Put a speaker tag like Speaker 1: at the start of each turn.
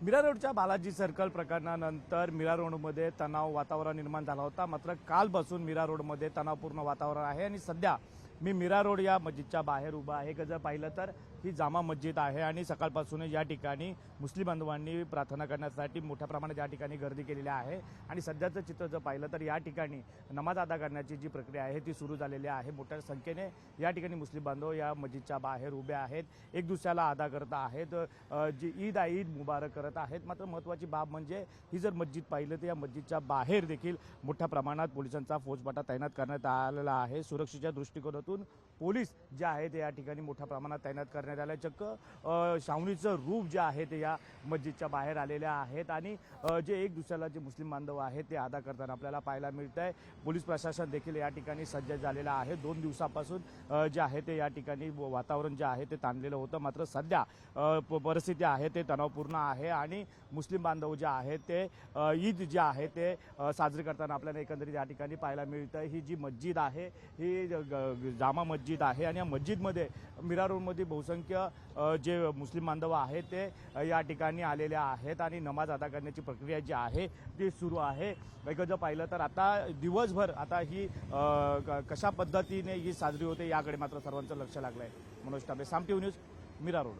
Speaker 1: मीरा रोडच्या बालाजी सर्कल प्रकरणानंतर मीरा रोडमध्ये तणाव वातावरण निर्माण झाला होता। मात्र कालपासून मीरा रोडमध्ये तणावपूर्ण वातावरण आहे आणि सध्या मी मीरा रोड या मस्जिदच्या बाहेर उभा आहे। जर पाहिलं तर ही जामा मस्जिद आहे आणि सकाळपासून या ठिकाणी मुस्लिम बांधवांनी प्रार्थना करण्यासाठी मोठ्या प्रमाणात या ठिकाणी गर्दी केलेली आहे आणि सध्याचं चित्र जर पाहिलं तर या ठिकाणी नमाज अदा करण्याची जी प्रक्रिया आहे ती सुरू झालेली आहे। मोठ्या संख्येने या ठिकाणी मुस्लिम बांधव या मस्जिदच्या बाहेर उभे आहेत, एक दुसऱ्याला अदा करत आहेत, जी ईद मुबारक करत आहेत। मात्र महत्त्वाची बाब म्हणजे ही जर मस्जिद पाहिलं तर या मस्जिदच्या बाहेर देखील मोठ्या प्रमाणात पोलिसांचा फौजफाटा तैनात करण्यात आलेला आहे। सुरक्षेच्या दृष्टिकोनातून पोलीस जे आहे ते या ठिकाणी मोठ्या प्रमाणात तैनात करण्यात आले। चक्क छावणीचं रूप जे आहे ते या मस्जिदच्या बाहेर आलेले आहेत आणि जे एक दुसऱ्याला जे मुस्लिम बांधव आहेत ते अदा करताना आपल्याला पाहायला मिळतंय। पोलीस प्रशासन देखील या ठिकाणी सज्ज झालेलं आहे। 2 दिवसापासून जे आहे ते या ठिकाणी वातावरण जे आहे ते ताणलेलं होतं। मात्र सध्या परिस्थिती आहे ते तणावपूर्ण आहे आणि मुस्लिम बांधव जे आहेत ते ईद जे आहे ते साजरी करताना आपल्याला एकंदरीत या ठिकाणी पाहायला मिळतं। ही जी मस्जिद आहे ही जामा मस्जिद आहे आणि या मस्जिदमध्ये मीरा रोडमध्ये बहुसंख्य जे मुस्लिम बांधव आहेत ते या ठिकाणी आलेले आहेत आणि नमाज अदा करण्याची प्रक्रिया जी आहे ती सुरू आहे। जर पाहिलं तर आता दिवसभर आता ही कशा पद्धतीने ही साजरी होते याकडे मात्र सर्वांचं लक्ष लागलंय। मनोज तांबे, साम टीव्ही न्यूज, मीरा रोड।